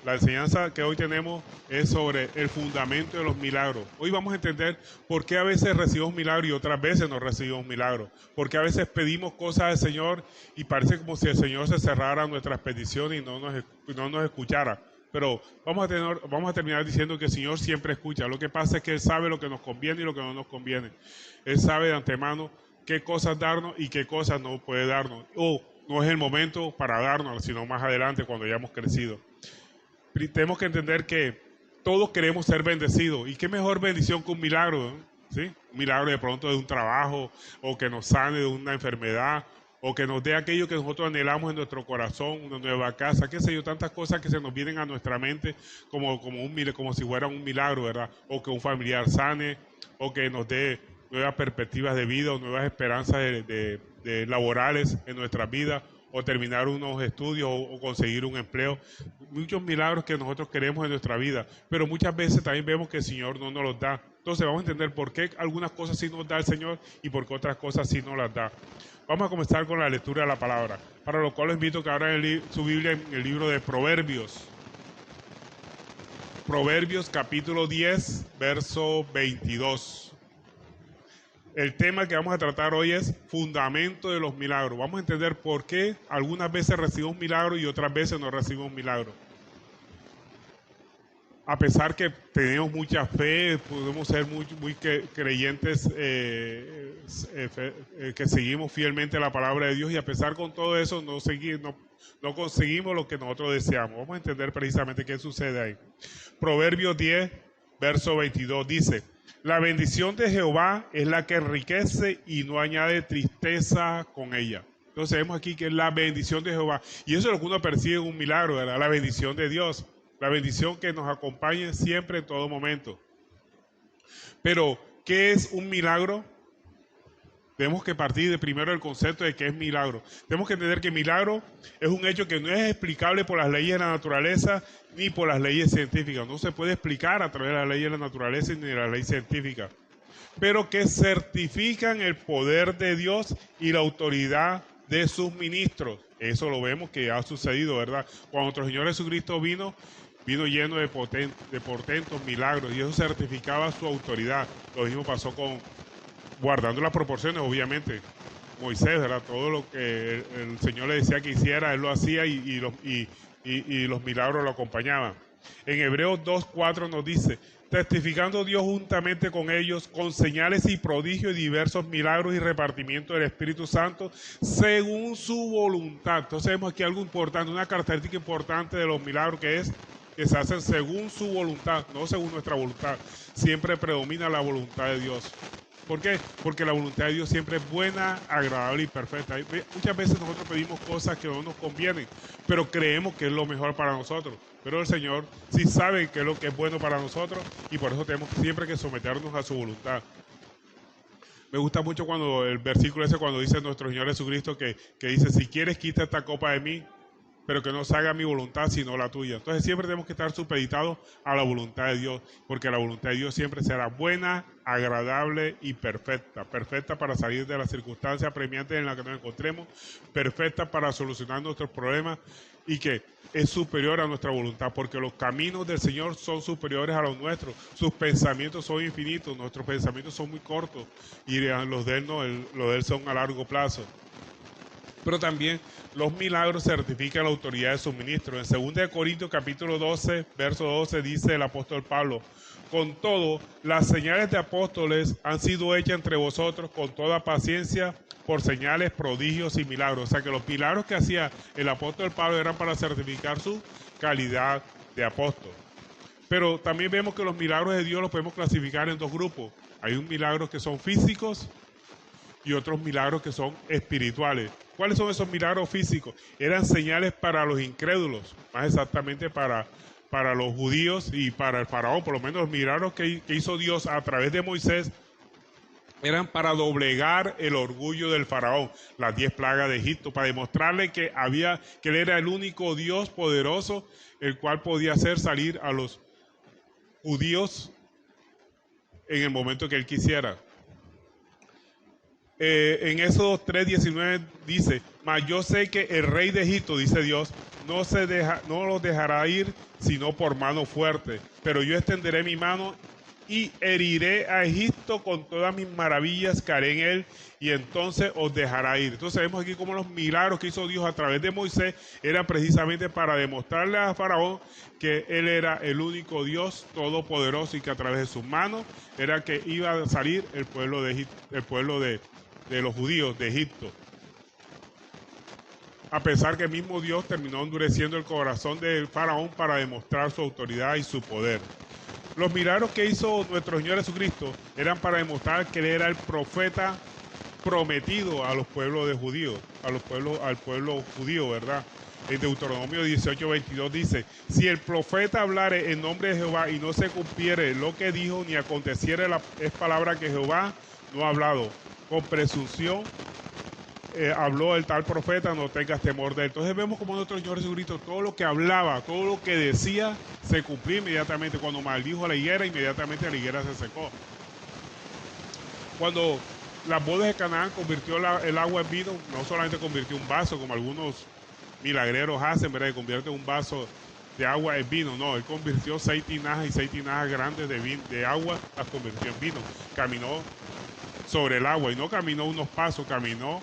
La enseñanza que hoy tenemos es sobre el fundamento de los milagros. Hoy vamos a entender por qué a veces recibimos milagros y otras veces no recibimos milagros. Por qué a veces pedimos cosas al Señor y parece como si el Señor se cerrara a nuestras peticiones y no nos escuchara. Pero vamos a terminar diciendo que el Señor siempre escucha. Lo que pasa es que Él sabe lo que nos conviene y lo que no nos conviene. Él sabe de antemano qué cosas darnos y qué cosas no puede darnos. O no es el momento para darnos, sino más adelante cuando ya hemos crecido. Tenemos que entender que todos queremos ser bendecidos. ¿Y qué mejor bendición que un milagro? ¿Sí? Un milagro de pronto de un trabajo, o que nos sane de una enfermedad, o que nos dé aquello que nosotros anhelamos en nuestro corazón, una nueva casa, qué sé yo, tantas cosas que se nos vienen a nuestra mente como si fuera un milagro, ¿verdad? O que un familiar sane, o que nos dé nuevas perspectivas de vida, o nuevas esperanzas de laborales en nuestra vida, o terminar unos estudios o conseguir un empleo. Muchos milagros que nosotros queremos en nuestra vida, pero muchas veces también vemos que el Señor no nos los da. Entonces vamos a entender por qué algunas cosas sí nos da el Señor y por qué otras cosas sí nos las da. Vamos a comenzar con la lectura de la palabra, para lo cual les invito a que abran su Biblia en el libro de Proverbios. Proverbios capítulo 10, verso 22. El tema que vamos a tratar hoy es fundamento de los milagros. Vamos a entender por qué algunas veces recibimos milagros y otras veces no recibimos milagros. A pesar que tenemos mucha fe, podemos ser muy creyentes, que seguimos fielmente la palabra de Dios, y a pesar con todo eso no conseguimos lo que nosotros deseamos. Vamos a entender precisamente qué sucede ahí. Proverbios 10, verso 22 dice: la bendición de Jehová es la que enriquece y no añade tristeza con ella. Entonces vemos aquí que es la bendición de Jehová. Y eso es lo que uno percibe en un milagro, ¿verdad? La bendición de Dios. La bendición que nos acompañe siempre en todo momento. Pero, ¿qué es un milagro? Tenemos que partir de primero del concepto de qué es milagro. Tenemos que entender que milagro es un hecho que no es explicable por las leyes de la naturaleza ni por las leyes científicas. No se puede explicar a través de las leyes de la naturaleza ni de la ley científica. Pero que certifican el poder de Dios y la autoridad de sus ministros. Eso lo vemos que ha sucedido, ¿verdad? Cuando nuestro Señor Jesucristo vino lleno de portentos, milagros, y eso certificaba su autoridad. Lo mismo pasó guardando las proporciones, obviamente. Moisés, ¿verdad? Todo lo que el Señor le decía que hiciera, él lo hacía y los milagros lo acompañaban. En Hebreos 2:4 nos dice: testificando Dios juntamente con ellos, con señales y prodigios y diversos milagros y repartimiento del Espíritu Santo, según su voluntad. Entonces vemos aquí algo importante, una característica importante de los milagros, que es que se hacen según su voluntad, no según nuestra voluntad. Siempre predomina la voluntad de Dios. ¿Por qué? Porque la voluntad de Dios siempre es buena, agradable y perfecta. Muchas veces nosotros pedimos cosas que no nos convienen, pero creemos que es lo mejor para nosotros. Pero el Señor sí sabe qué es lo que es bueno para nosotros, y por eso tenemos siempre que someternos a su voluntad. Me gusta mucho cuando el versículo ese, cuando dice nuestro Señor Jesucristo, que dice: si quieres, quita esta copa de mí, pero que no se haga mi voluntad sino la tuya. Entonces siempre tenemos que estar supeditados a la voluntad de Dios, porque la voluntad de Dios siempre será buena, agradable y perfecta. Perfecta para salir de las circunstancias apremiantes en las que nos encontremos, perfecta para solucionar nuestros problemas, y que es superior a nuestra voluntad, porque los caminos del Señor son superiores a los nuestros. Sus pensamientos son infinitos, nuestros pensamientos son muy cortos, y los de Él no, los de Él son a largo plazo. Pero también los milagros certifican la autoridad de sus ministros. En 2 Corintios capítulo 12, verso 12, dice el apóstol Pablo: con todo, las señales de apóstoles han sido hechas entre vosotros con toda paciencia, por señales, prodigios y milagros. O sea que los milagros que hacía el apóstol Pablo eran para certificar su calidad de apóstol. Pero también vemos que los milagros de Dios los podemos clasificar en dos grupos. Hay un milagros que son físicos y otros milagros que son espirituales. ¿Cuáles son esos milagros físicos? Eran señales para los incrédulos, más exactamente para los judíos y para el faraón. Por lo menos los milagros que hizo Dios a través de Moisés eran para doblegar el orgullo del faraón, las 10 plagas de Egipto, para demostrarle que él era el único Dios poderoso, el cual podía hacer salir a los judíos en el momento que él quisiera. En Éxodo 3:19 dice: mas yo sé que el rey de Egipto, dice Dios, no los dejará ir sino por mano fuerte, pero yo extenderé mi mano y heriré a Egipto con todas mis maravillas que haré en él, y entonces os dejará ir. Entonces vemos aquí cómo los milagros que hizo Dios a través de Moisés eran precisamente para demostrarle a Faraón que él era el único Dios todopoderoso y que a través de sus manos era que iba a salir el pueblo de Egipto, el pueblo de los judíos de Egipto. A pesar que el mismo Dios terminó endureciendo el corazón del Faraón para demostrar su autoridad y su poder. Los milagros que hizo nuestro Señor Jesucristo eran para demostrar que Él era el profeta prometido a los pueblos de judíos, al pueblo judío, ¿verdad? En Deuteronomio 18:22 dice: si el profeta hablare en nombre de Jehová y no se cumpliere lo que dijo, ni aconteciere es palabra que Jehová no ha hablado, con presunción habló el tal profeta, no tengas temor de él. Entonces vemos como nuestro Señor Jesucristo, todo lo que hablaba, todo lo que decía, se cumplía inmediatamente. Cuando maldijo la higuera, inmediatamente la higuera se secó. Cuando las bodas de Canaán convirtió el agua en vino, no solamente convirtió un vaso, como algunos milagreros hacen, ¿verdad? Que convierte un vaso de agua en vino. No, él convirtió 6 tinajas y 6 tinajas grandes de agua, las convirtió en vino. Caminó sobre el agua y no caminó unos pasos, caminó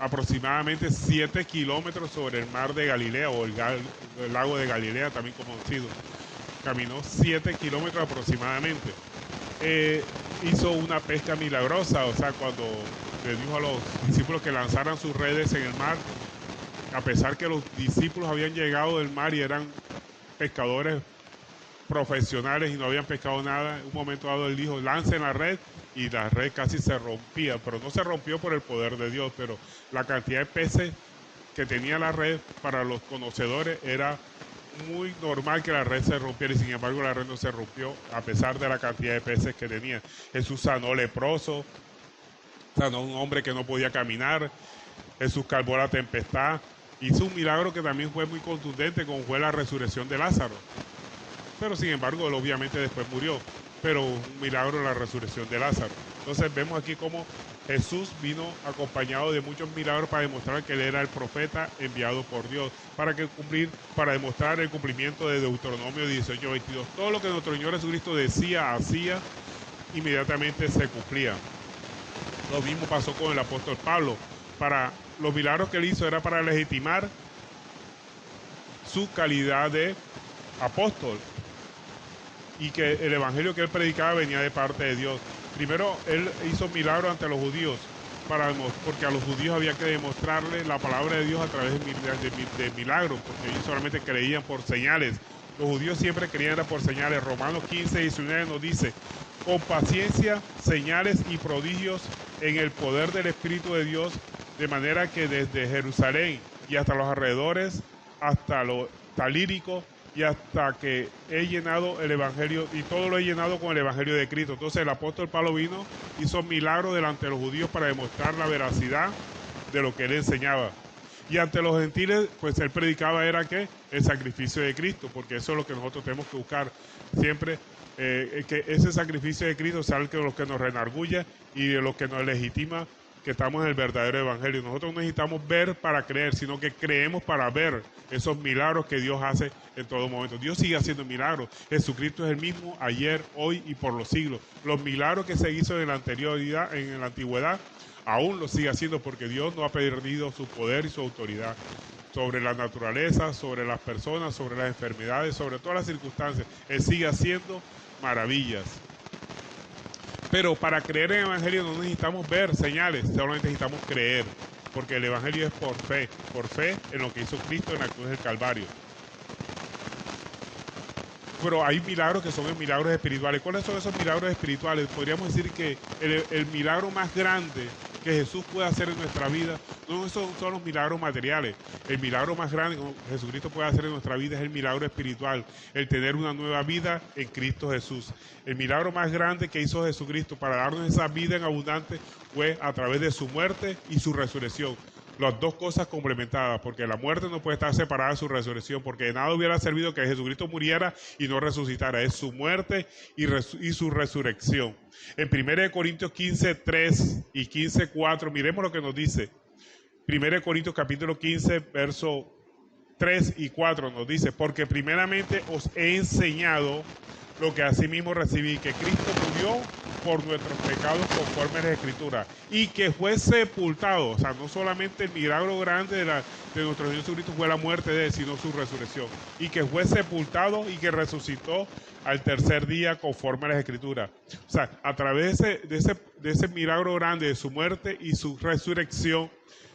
aproximadamente 7 kilómetros sobre el mar de Galilea, o el lago de Galilea, también conocido. Caminó 7 kilómetros aproximadamente. Hizo una pesca milagrosa, o sea, cuando le dijo a los discípulos que lanzaran sus redes en el mar, a pesar que los discípulos habían llegado del mar y eran pescadores profesionales y no habían pescado nada, en un momento dado él dijo: lancen la red, y la red casi se rompía, pero no se rompió por el poder de Dios, pero la cantidad de peces que tenía la red, para los conocedores, era muy normal que la red se rompiera, y sin embargo la red no se rompió a pesar de la cantidad de peces que tenía. Jesús sanó leproso, sanó un hombre que no podía caminar, Jesús calmó la tempestad, hizo un milagro que también fue muy contundente, como fue la resurrección de Lázaro. Pero sin embargo, él obviamente después murió, pero un milagro la resurrección de Lázaro. Entonces vemos aquí cómo Jesús vino acompañado de muchos milagros para demostrar que él era el profeta enviado por Dios, para demostrar el cumplimiento de Deuteronomio 18:22. Todo lo que nuestro Señor Jesucristo decía, hacía, inmediatamente se cumplía. Lo mismo pasó con el apóstol Pablo. Para los milagros que él hizo era para legitimar su calidad de apóstol, y que el evangelio que él predicaba venía de parte de Dios. Primero, él hizo milagros ante los judíos, porque a los judíos había que demostrarle la palabra de Dios a través de milagros, porque ellos solamente creían por señales. Los judíos siempre creían por señales. Romanos 15:19 nos dice: con paciencia, señales y prodigios en el poder del Espíritu de Dios, de manera que desde Jerusalén y hasta los alrededores, hasta lo talírico, y hasta que he llenado el evangelio, y todo lo he llenado con el evangelio de Cristo. Entonces el apóstol Pablo vino, hizo milagros delante de los judíos para demostrar la veracidad de lo que él enseñaba. Y ante los gentiles, pues él predicaba era que el sacrificio de Cristo, porque eso es lo que nosotros tenemos que buscar siempre, que ese sacrificio de Cristo sea el que nos redarguya y de lo que nos legitima que estamos en el verdadero evangelio. Nosotros no necesitamos ver para creer, sino que creemos para ver esos milagros que Dios hace en todo momento. Dios sigue haciendo milagros. Jesucristo es el mismo ayer, hoy y por los siglos. Los milagros que se hizo en la antigüedad, aún los sigue haciendo, porque Dios no ha perdido su poder y su autoridad sobre la naturaleza, sobre las personas, sobre las enfermedades, sobre todas las circunstancias. Él sigue haciendo maravillas. Pero para creer en el evangelio no necesitamos ver señales, solamente necesitamos creer, porque el evangelio es por fe en lo que hizo Cristo en la cruz del Calvario. Pero hay milagros que son milagros espirituales. ¿Cuáles son esos milagros espirituales? Podríamos decir que el milagro más grande que Jesús puede hacer en nuestra vida no son los milagros materiales. El milagro más grande que Jesucristo puede hacer en nuestra vida es el milagro espiritual, el tener una nueva vida en Cristo Jesús. El milagro más grande que hizo Jesucristo para darnos esa vida en abundante fue a través de su muerte y su resurrección. Las dos cosas complementadas, porque la muerte no puede estar separada de su resurrección, porque de nada hubiera servido que Jesucristo muriera y no resucitara. Es su muerte y su resurrección. En 1 Corintios 15:3 y 15:4, miremos lo que nos dice. 1 Corintios capítulo 15, verso 3 y 4 nos dice, porque primeramente os he enseñado lo que asimismo recibí, que Cristo murió por nuestros pecados conforme a la Escritura, y que fue sepultado. O sea, no solamente el milagro grande de nuestro Señor Jesucristo fue la muerte de él, sino su resurrección, y que fue sepultado y que resucitó al tercer día conforme a las Escrituras. O sea, a través de ese milagro grande de su muerte y su resurrección,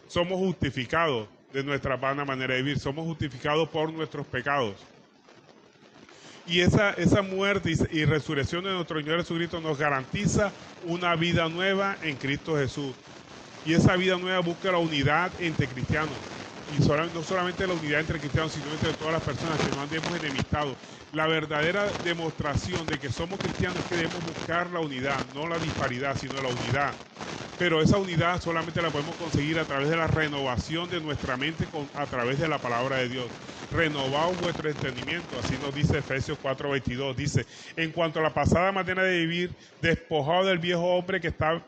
somos justificados de nuestra vana manera de vivir, somos justificados por nuestros pecados. Y esa muerte y resurrección de nuestro Señor Jesucristo nos garantiza una vida nueva en Cristo Jesús. Y esa vida nueva busca la unidad entre cristianos. Y no solamente la unidad entre cristianos, sino entre todas las personas, que no andemos enemistados. La verdadera demostración de que somos cristianos es que debemos buscar la unidad, no la disparidad, sino la unidad. Pero esa unidad solamente la podemos conseguir a través de la renovación de nuestra mente a través de la palabra de Dios. Renovaos vuestro entendimiento, así nos dice Efesios 4:22. Dice, en cuanto a la pasada manera de vivir, despojado del viejo hombre que está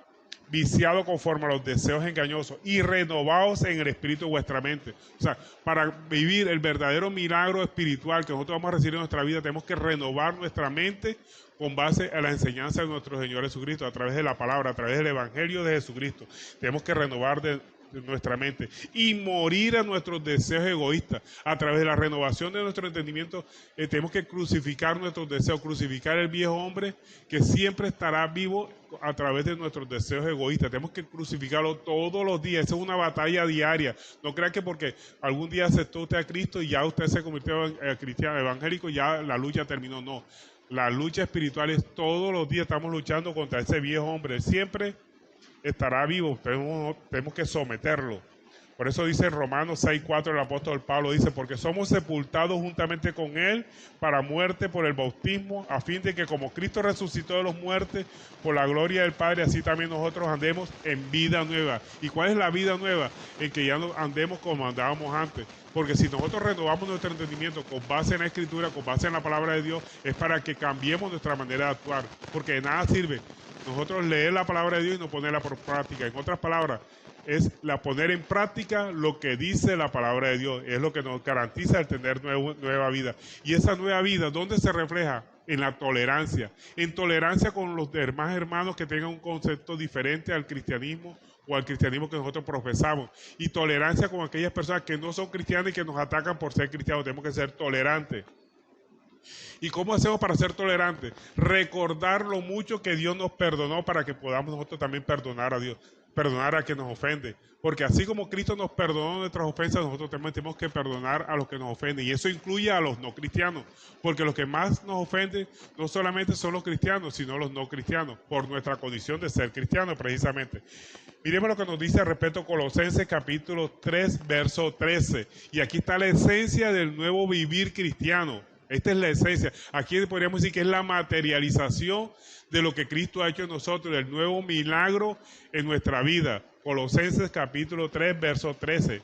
viciado conforme a los deseos engañosos, y renovaos en el espíritu de vuestra mente. O sea, para vivir el verdadero milagro espiritual que nosotros vamos a recibir en nuestra vida, tenemos que renovar nuestra mente con base a la enseñanza de nuestro Señor Jesucristo, a través de la palabra, a través del Evangelio de Jesucristo. Tenemos que renovar de nuestra mente y morir a nuestros deseos egoístas. A través de la renovación de nuestro entendimiento, tenemos que crucificar nuestros deseos, crucificar el viejo hombre que siempre estará vivo a través de nuestros deseos egoístas. Tenemos que crucificarlo todos los días. Esa es una batalla diaria. No crean que porque algún día aceptó usted a Cristo y ya usted se convirtió en cristiano evangélico, ya la lucha terminó. No. La lucha espiritual es todos los días. Estamos luchando contra ese viejo hombre. Siempre estará vivo, tenemos que someterlo. Por eso dice en Romanos 6:4 el apóstol Pablo, dice, porque somos sepultados juntamente con él para muerte por el bautismo, a fin de que como Cristo resucitó de los muertos por la gloria del Padre, así también nosotros andemos en vida nueva. ¿Y cuál es la vida nueva? En que ya no andemos como andábamos antes. Porque si nosotros renovamos nuestro entendimiento con base en la Escritura, con base en la palabra de Dios, es para que cambiemos nuestra manera de actuar. Porque de nada sirve nosotros leer la palabra de Dios y no ponerla por práctica. En otras palabras, es poner en práctica lo que dice la palabra de Dios. Es lo que nos garantiza el tener nueva vida. Y esa nueva vida, ¿dónde se refleja? En la tolerancia. En tolerancia con los demás hermanos que tengan un concepto diferente al cristianismo o al cristianismo que nosotros profesamos. Y tolerancia con aquellas personas que no son cristianas y que nos atacan por ser cristianos. Tenemos que ser tolerantes. ¿Y cómo hacemos para ser tolerantes? Recordar lo mucho que Dios nos perdonó para que podamos nosotros también perdonar a Dios, perdonar a quien nos ofende. Porque así como Cristo nos perdonó nuestras ofensas, nosotros también tenemos que perdonar a los que nos ofenden. Y eso incluye a los no cristianos. Porque los que más nos ofenden no solamente son los cristianos, sino los no cristianos, por nuestra condición de ser cristianos precisamente. Miremos lo que nos dice al respecto Colosenses capítulo 3, verso 13. Y aquí está la esencia del nuevo vivir cristiano. Esta es la esencia. Aquí podríamos decir que es la materialización de lo que Cristo ha hecho en nosotros, del nuevo milagro en nuestra vida. Colosenses capítulo 3, verso 13.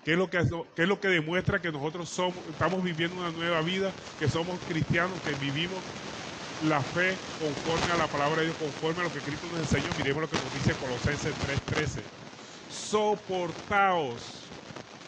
¿Qué es lo que demuestra que nosotros estamos viviendo una nueva vida, que somos cristianos, que vivimos la fe conforme a la palabra de Dios, conforme a lo que Cristo nos enseñó? Miremos lo que nos dice Colosenses 3:13. Soportaos.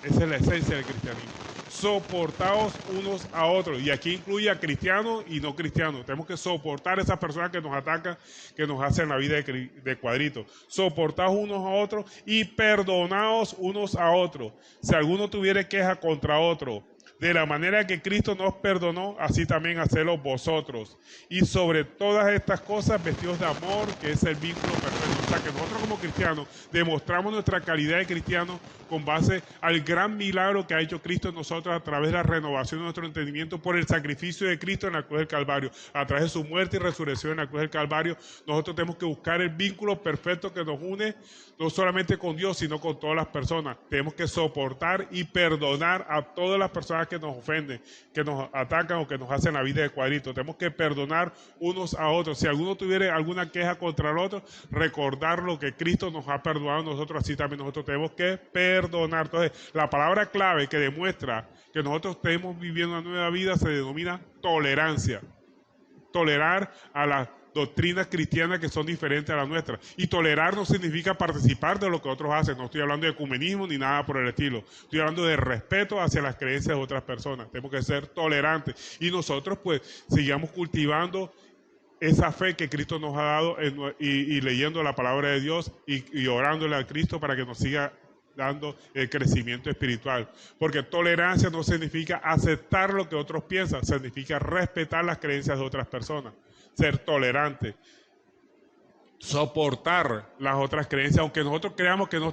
Esa es la esencia del cristianismo. Soportaos unos a otros. Y aquí incluye a cristianos y no cristianos. Tenemos que soportar a esas personas que nos atacan, que nos hacen la vida de cuadrito. Soportaos unos a otros y perdonaos unos a otros. Si alguno tuviere queja contra otro, de la manera que Cristo nos perdonó, así también hacedlo vosotros. Y sobre todas estas cosas, vestidos de amor, que es el vínculo perfecto. O sea, que nosotros como cristianos demostramos nuestra calidad de cristianos con base al gran milagro que ha hecho Cristo en nosotros a través de la renovación de nuestro entendimiento por el sacrificio de Cristo en la cruz del Calvario. A través de su muerte y resurrección en la cruz del Calvario, nosotros tenemos que buscar el vínculo perfecto que nos une no solamente con Dios, sino con todas las personas. Tenemos que soportar y perdonar a todas las personas que nos ofenden, que nos atacan o que nos hacen la vida de cuadrito. Tenemos que perdonar unos a otros. Si alguno tuviera alguna queja contra el otro, recordar lo que Cristo nos ha perdonado a nosotros, así también nosotros tenemos que perdonar. Entonces, la palabra clave que demuestra que nosotros estamos viviendo una nueva vida se denomina tolerancia. Tolerar a las doctrinas cristianas que son diferentes a las nuestras. Y tolerar no significa participar de lo que otros hacen. No estoy hablando de ecumenismo ni nada por el estilo. Estoy hablando de respeto hacia las creencias de otras personas. Tenemos que ser tolerantes. Y nosotros pues sigamos cultivando esa fe que Cristo nos ha dado y leyendo la palabra de Dios y orándole a Cristo para que nos siga dando el crecimiento espiritual. Porque tolerancia no significa aceptar lo que otros piensan, significa respetar las creencias de otras personas, ser tolerante, soportar las otras creencias, aunque nosotros creamos que no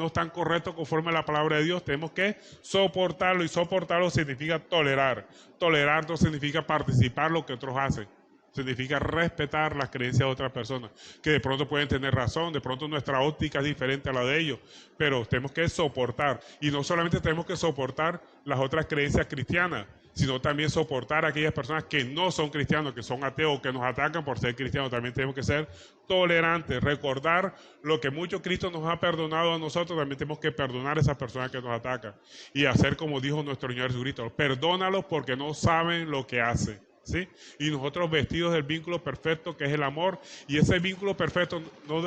están correctos conforme a la palabra de Dios, tenemos que soportarlo, y soportarlo significa tolerar. Tolerar no significa participar lo que otros hacen. Significa respetar las creencias de otras personas, que de pronto pueden tener razón, de pronto nuestra óptica es diferente a la de ellos, pero tenemos que soportar. Y no solamente tenemos que soportar las otras creencias cristianas, sino también soportar a aquellas personas que no son cristianos, que son ateos, que nos atacan por ser cristianos. También tenemos que ser tolerantes, recordar lo que mucho Cristo nos ha perdonado a nosotros. También tenemos que perdonar a esas personas que nos atacan y hacer como dijo nuestro Señor Jesucristo: perdónalos porque no saben lo que hacen. ¿Sí? Y nosotros vestidos del vínculo perfecto que es el amor, y ese vínculo perfecto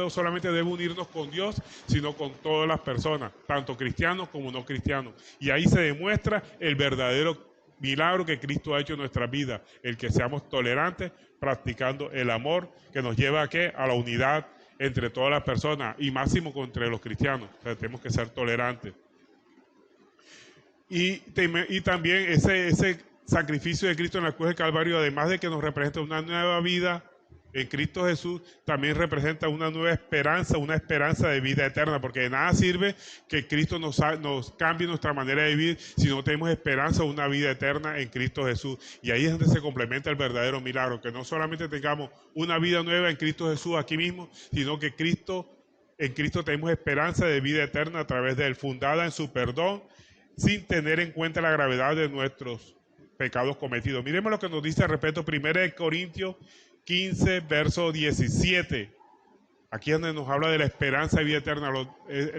solamente debe unirnos con Dios, sino con todas las personas, tanto cristianos como no cristianos. Y ahí se demuestra el verdadero milagro que Cristo ha hecho en nuestra vida, el que seamos tolerantes, practicando el amor que nos lleva ¿a qué? A la unidad entre todas las personas, y máximo entre los cristianos. O sea, tenemos que ser tolerantes. Y también ese sacrificio de Cristo en la cruz del Calvario, además de que nos representa una nueva vida en Cristo Jesús, también representa una nueva esperanza, una esperanza de vida eterna, porque de nada sirve que Cristo nos cambie nuestra manera de vivir si no tenemos esperanza de una vida eterna en Cristo Jesús. Y ahí es donde se complementa el verdadero milagro, que no solamente tengamos una vida nueva en Cristo Jesús aquí mismo, sino que en Cristo tenemos esperanza de vida eterna a través de él, fundada en su perdón, sin tener en cuenta la gravedad de nuestros pecados cometidos. Miremos lo que nos dice, repito, 1 Corintios 15, verso 17. Aquí es donde nos habla de la esperanza de vida eterna,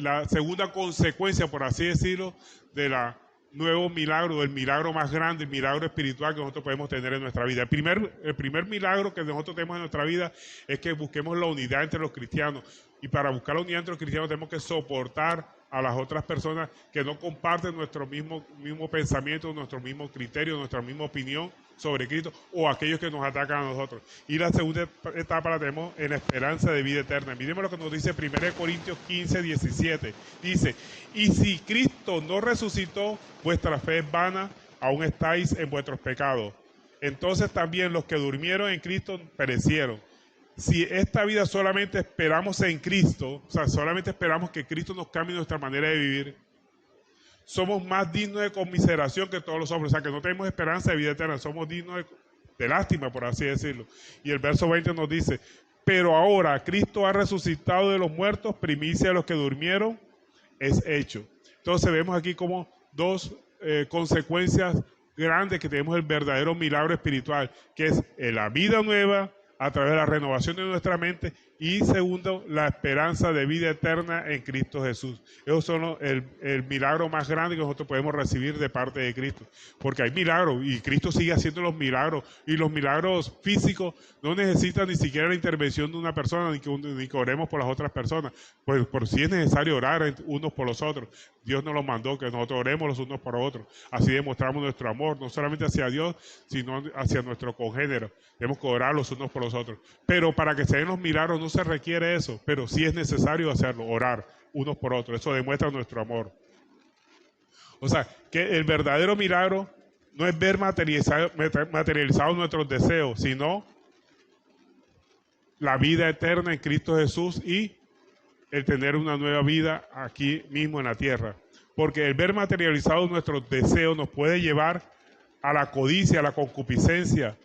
la segunda consecuencia, por así decirlo, de la nuevo milagro, del milagro más grande, el milagro espiritual que nosotros podemos tener en nuestra vida. El primer milagro que nosotros tenemos en nuestra vida es que busquemos la unidad entre los cristianos. Y para buscar la unidad entre los cristianos tenemos que soportar a las otras personas que no comparten nuestro mismo pensamiento, nuestro mismo criterio, nuestra misma opinión sobre Cristo, o aquellos que nos atacan a nosotros. Y la segunda etapa la tenemos en la esperanza de vida eterna. Miremos lo que nos dice 1 Corintios 15, 17. Dice: y si Cristo no resucitó, vuestra fe es vana, aún estáis en vuestros pecados. Entonces también los que durmieron en Cristo perecieron. Si esta vida solamente esperamos en Cristo, o sea, solamente esperamos que Cristo nos cambie nuestra manera de vivir, somos más dignos de conmiseración que todos los hombres. O sea, que no tenemos esperanza de vida eterna, somos dignos de lástima, por así decirlo. Y el verso 20 nos dice: pero ahora Cristo ha resucitado de los muertos, primicia de los que durmieron es hecho. Entonces vemos aquí como dos consecuencias grandes que tenemos el verdadero milagro espiritual, que es la vida nueva a través de la renovación de nuestra mente, y segundo, la esperanza de vida eterna en Cristo Jesús. Esos son el milagro más grande que nosotros podemos recibir de parte de Cristo, porque hay milagros y Cristo sigue haciendo los milagros, y los milagros físicos no necesitan ni siquiera la intervención de una persona, ni que oremos por las otras personas, pues por si es necesario orar unos por los otros. Dios nos lo mandó, que nosotros oremos los unos por otros. Así demostramos nuestro amor, no solamente hacia Dios, sino hacia nuestro congénero. Tenemos que orar los unos por los otros. Pero para que se den los milagros no se requiere eso, pero sí es necesario hacerlo, orar unos por otros. Eso demuestra nuestro amor. O sea, que el verdadero milagro no es ver materializados nuestros deseos, sino la vida eterna en Cristo Jesús y el tener una nueva vida aquí mismo en la tierra. Porque el ver materializados nuestros deseos nos puede llevar a la codicia, a la concupiscencia,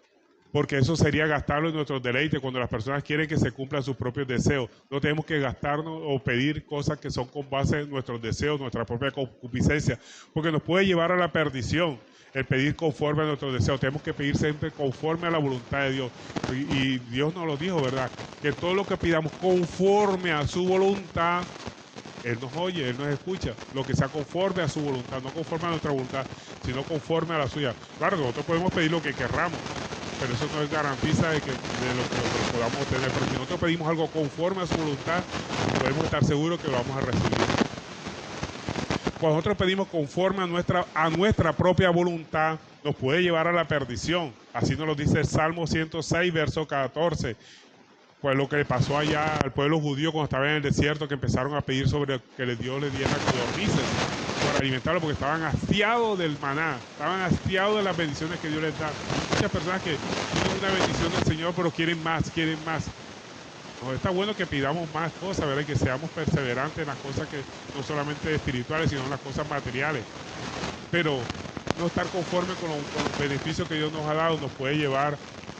porque eso sería gastarlo en nuestros deleites. Cuando las personas quieren que se cumplan sus propios deseos, no tenemos que gastarnos o pedir cosas que son con base en nuestros deseos, nuestra propia concupiscencia, porque nos puede llevar a la perdición el pedir conforme a nuestros deseos. Tenemos que pedir siempre conforme a la voluntad de Dios, y Dios nos lo dijo, ¿verdad? Que todo lo que pidamos conforme a su voluntad, Él nos oye, Él nos escucha. Lo que sea conforme a su voluntad, no conforme a nuestra voluntad, sino conforme a la suya. Claro, nosotros podemos pedir lo que querramos, pero eso no garantiza de lo que podamos obtener. Pero si nosotros pedimos algo conforme a su voluntad, podemos estar seguros que lo vamos a recibir. Cuando nosotros pedimos conforme a nuestra propia voluntad, nos puede llevar a la perdición. Así nos lo dice el Salmo 106, verso 14. Pues lo que le pasó allá al pueblo judío cuando estaba en el desierto, que empezaron a pedir sobre que Dios les diera codornices por alimentarlo, porque estaban hastiados del maná, estaban hastiados de las bendiciones que Dios les da. Muchas personas que tienen una bendición del Señor, pero quieren más, quieren más. No, está bueno que pidamos más cosas, ¿verdad? Y que seamos perseverantes en las cosas que no solamente espirituales, sino en las cosas materiales. Pero no estar conforme con los beneficios que Dios nos ha dado nos puede llevar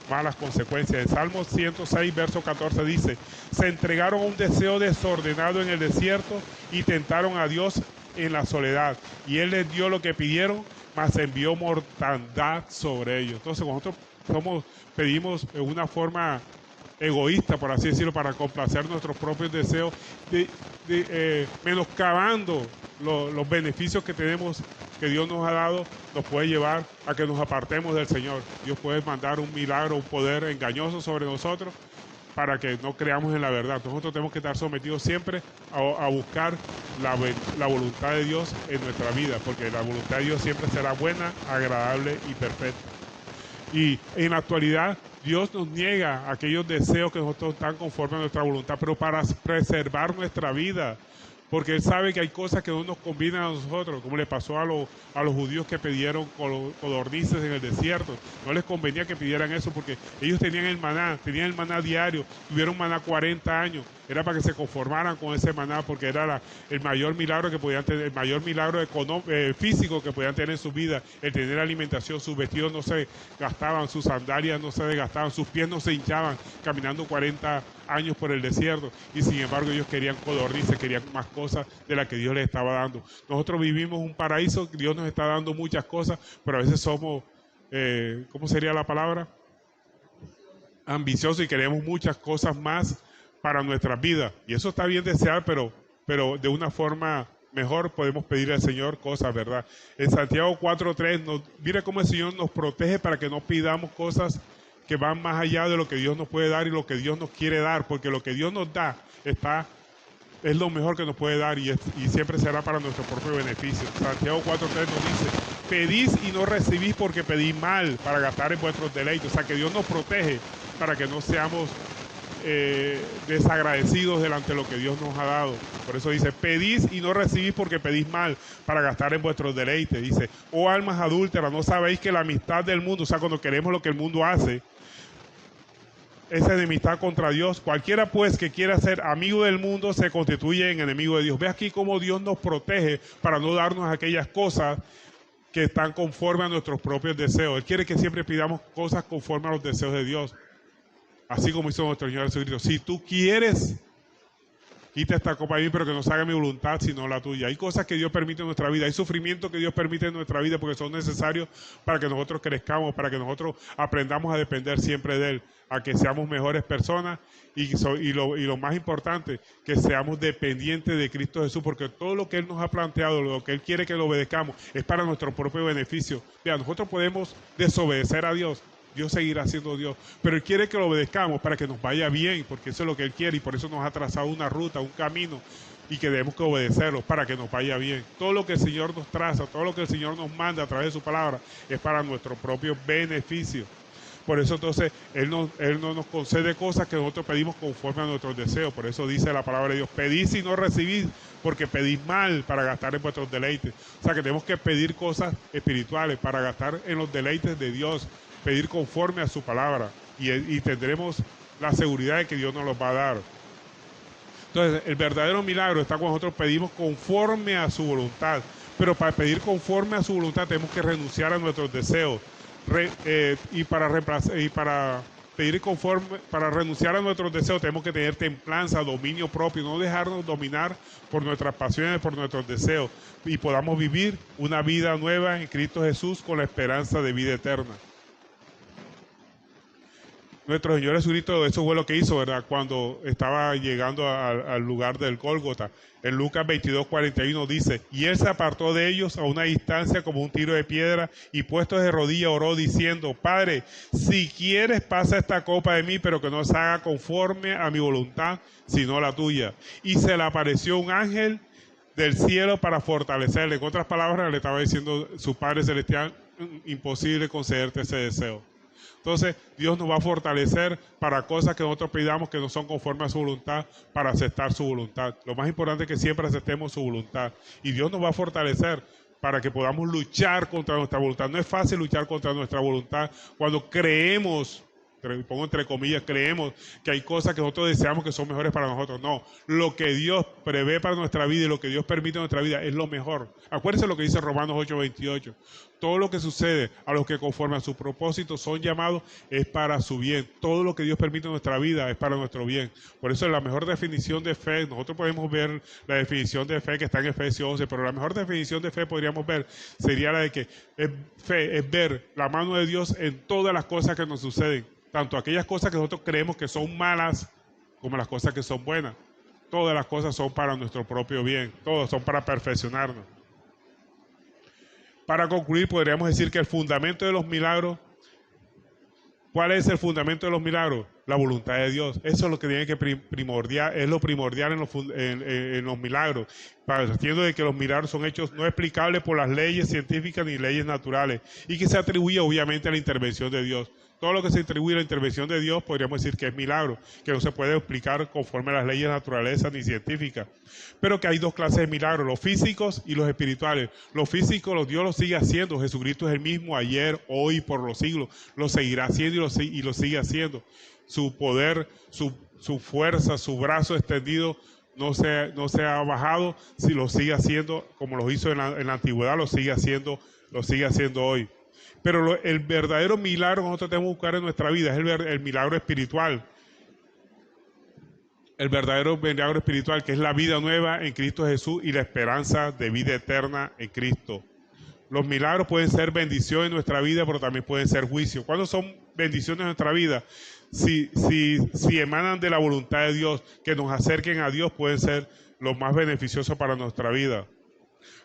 malas consecuencias. El Salmo 106, verso 14 dice: se entregaron a un deseo desordenado en el desierto y tentaron a Dios en la soledad. Y Él les dio lo que pidieron, mas envió mortandad sobre ellos. Entonces, cuando nosotros pedimos de una forma egoísta, por así decirlo, para complacer nuestros propios deseos, menoscabando los beneficios que tenemos, que Dios nos ha dado, nos puede llevar a que nos apartemos del Señor. Dios puede mandar un milagro, un poder engañoso sobre nosotros para que no creamos en la verdad. Nosotros tenemos que estar sometidos siempre a buscar la voluntad de Dios en nuestra vida, porque la voluntad de Dios siempre será buena, agradable y perfecta. Y en la actualidad Dios nos niega aquellos deseos que nosotros están conformes a nuestra voluntad, pero para preservar nuestra vida, porque Él sabe que hay cosas que no nos convienen a nosotros, como le pasó a los judíos que pidieron codornices en el desierto. No les convenía que pidieran eso porque ellos tenían el maná diario, tuvieron maná 40 años, era para que se conformaran con ese maná, porque era el mayor milagro que podían tener, el mayor milagro físico que podían tener en su vida, el tener alimentación. Sus vestidos no se gastaban, sus sandalias no se desgastaban, sus pies no se hinchaban caminando 40 años por el desierto, y sin embargo ellos querían codornices, querían más cosas de las que Dios les estaba dando. Nosotros vivimos un paraíso, Dios nos está dando muchas cosas, pero a veces somos, ¿cómo sería la palabra? Ambiciosos, y queremos muchas cosas más para nuestras vidas, y eso está bien desear, pero de una forma mejor podemos pedir al Señor cosas, ¿verdad? En Santiago 4:3, mira cómo el Señor nos protege para que no pidamos cosas que van más allá de lo que Dios nos puede dar y lo que Dios nos quiere dar, porque lo que Dios nos da es lo mejor que nos puede dar, y siempre será para nuestro propio beneficio. Santiago 4:3 nos dice: pedís y no recibís porque pedís mal para gastar en vuestros deleites. O sea, que Dios nos protege para que no seamos desagradecidos delante de lo que Dios nos ha dado. Por eso dice: pedís y no recibís porque pedís mal para gastar en vuestros deleites. Dice: oh almas adúlteras, ¿no sabéis que la amistad del mundo, o sea, cuando queremos lo que el mundo hace, es enemistad contra Dios? Cualquiera pues que quiera ser amigo del mundo se constituye en enemigo de Dios. Ve aquí cómo Dios nos protege para no darnos aquellas cosas que están conforme a nuestros propios deseos. Él quiere que siempre pidamos cosas conforme a los deseos de Dios, así como hizo nuestro Señor Jesucristo. Si tú quieres, quita esta copa de mí, pero que no se haga mi voluntad sino la tuya. Hay cosas que Dios permite en nuestra vida, hay sufrimiento que Dios permite en nuestra vida porque son necesarios para que nosotros crezcamos, para que nosotros aprendamos a depender siempre de Él, a que seamos mejores personas y lo más importante, que seamos dependientes de Cristo Jesús, porque todo lo que Él nos ha planteado, lo que Él quiere que lo obedezcamos, es para nuestro propio beneficio. Mira, nosotros podemos desobedecer a Dios, Dios seguirá siendo Dios, pero Él quiere que lo obedezcamos para que nos vaya bien, porque eso es lo que Él quiere, y por eso nos ha trazado una ruta, un camino, y que debemos que obedecerlo para que nos vaya bien. Todo lo que el Señor nos traza, todo lo que el Señor nos manda a través de su palabra, es para nuestro propio beneficio. Por eso entonces Él no nos concede cosas que nosotros pedimos conforme a nuestros deseos. Por eso dice la palabra de Dios: pedís y no recibís porque pedís mal para gastar en vuestros deleites. O sea que tenemos que pedir cosas espirituales para gastar en los deleites de Dios, pedir conforme a su palabra, y tendremos la seguridad de que Dios nos los va a dar. Entonces el verdadero milagro está cuando nosotros pedimos conforme a su voluntad, pero para pedir conforme a su voluntad tenemos que renunciar a nuestros deseos, para pedir conforme, para renunciar a nuestros deseos tenemos que tener templanza, dominio propio, no dejarnos dominar por nuestras pasiones, por nuestros deseos, y podamos vivir una vida nueva en Cristo Jesús con la esperanza de vida eterna. Nuestro Señor Jesucristo, eso fue lo que hizo, ¿verdad? Cuando estaba llegando al lugar del Gólgota. En Lucas 22:41 dice, y él se apartó de ellos a una distancia como un tiro de piedra, y puesto de rodillas oró diciendo, Padre, si quieres pasa esta copa de mí, pero que no se haga conforme a mi voluntad, sino la tuya. Y se le apareció un ángel del cielo para fortalecerle. En otras palabras, le estaba diciendo su Padre Celestial, imposible concederte ese deseo. Entonces, Dios nos va a fortalecer para cosas que nosotros pidamos que no son conforme a su voluntad, para aceptar su voluntad. Lo más importante es que siempre aceptemos su voluntad. Y Dios nos va a fortalecer para que podamos luchar contra nuestra voluntad. No es fácil luchar contra nuestra voluntad cuando creemos, pongo entre comillas, creemos que hay cosas que nosotros deseamos que son mejores para nosotros. No, lo que Dios prevé para nuestra vida y lo que Dios permite en nuestra vida es lo mejor. Acuérdense lo que dice Romanos 8:28. Todo lo que sucede a los que conforme a su propósito son llamados es para su bien. Todo lo que Dios permite en nuestra vida es para nuestro bien. Por eso la mejor definición de fe, nosotros podemos ver la definición de fe que está en Efesios 11, pero la mejor definición de fe podríamos ver sería la de que fe es ver la mano de Dios en todas las cosas que nos suceden. Tanto aquellas cosas que nosotros creemos que son malas como las cosas que son buenas. Todas las cosas son para nuestro propio bien. Todas son para perfeccionarnos. Para concluir, podríamos decir que el fundamento de los milagros, ¿cuál es el fundamento de los milagros? La voluntad de Dios. Eso es lo que tiene que primordial, es lo primordial en los milagros. Partiendo de que los milagros son hechos no explicables por las leyes científicas ni leyes naturales y que se atribuye obviamente a la intervención de Dios. Todo lo que se atribuye a la intervención de Dios podríamos decir que es milagro, que no se puede explicar conforme a las leyes de naturaleza ni científicas. Pero que hay dos clases de milagros, los físicos y los espirituales. Los físicos, Dios los sigue haciendo. Jesucristo es el mismo ayer, hoy, por los siglos. Lo seguirá haciendo y lo sigue haciendo. Su poder, su fuerza, su brazo extendido no se ha bajado, si lo sigue haciendo como lo hizo en la antigüedad, lo sigue haciendo hoy. Pero el verdadero milagro que nosotros tenemos que buscar en nuestra vida es el milagro espiritual. El verdadero milagro espiritual, que es la vida nueva en Cristo Jesús y la esperanza de vida eterna en Cristo. Los milagros pueden ser bendiciones en nuestra vida, pero también pueden ser juicio. ¿Cuándo son bendiciones en nuestra vida? Si emanan de la voluntad de Dios, que nos acerquen a Dios, pueden ser lo más beneficioso para nuestra vida.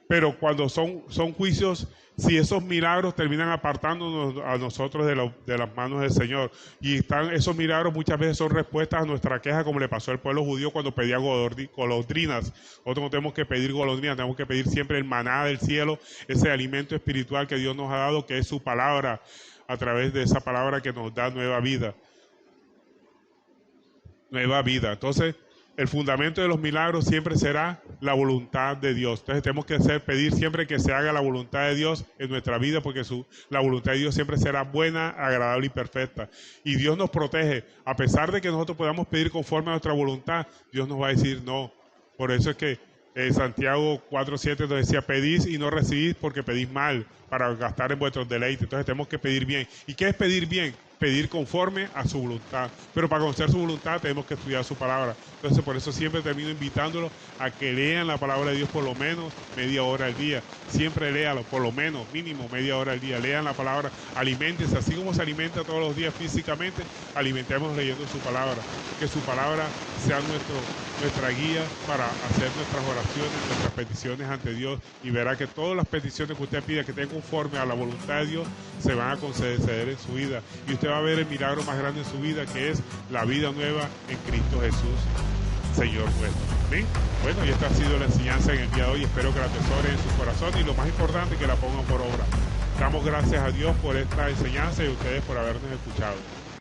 Pero cuando son juicios, si esos milagros terminan apartándonos a nosotros de las manos del Señor, y esos milagros muchas veces son respuestas a nuestra queja, como le pasó al pueblo judío cuando pedía golondrinas. Nosotros no tenemos que pedir golondrinas, tenemos que pedir siempre el maná del cielo, ese alimento espiritual que Dios nos ha dado, que es su palabra, a través de esa palabra que nos da nueva vida. Entonces, el fundamento de los milagros siempre será la voluntad de Dios. Entonces tenemos que pedir siempre que se haga la voluntad de Dios en nuestra vida, porque la voluntad de Dios siempre será buena, agradable y perfecta. Y Dios nos protege. A pesar de que nosotros podamos pedir conforme a nuestra voluntad, Dios nos va a decir no. Por eso es que Santiago 4:7 nos decía, pedís y no recibís porque pedís mal, para gastar en vuestros deleites. Entonces tenemos que pedir bien. ¿Y qué es pedir bien? Pedir conforme a su voluntad. Pero para conocer su voluntad tenemos que estudiar su palabra. Entonces por eso siempre termino invitándolos a que lean la palabra de Dios por lo menos media hora al día. Siempre léalo, por lo menos, mínimo media hora al día. Lean la palabra, aliméntense. Así como se alimenta todos los días físicamente, alimentemos leyendo su palabra. Que su palabra sea nuestra guía para hacer nuestras oraciones, nuestras peticiones ante Dios, y verá que todas las peticiones que usted pida que estén conforme a la voluntad de Dios se van a conceder en su vida, y usted va a ver el milagro más grande en su vida, que es la vida nueva en Cristo Jesús, Señor nuestro. ¿Bien? Bueno, y esta ha sido la enseñanza en el día de hoy. Espero que la atesoren en su corazón y lo más importante, que la pongan por obra. Damos gracias a Dios por esta enseñanza y a ustedes por habernos escuchado.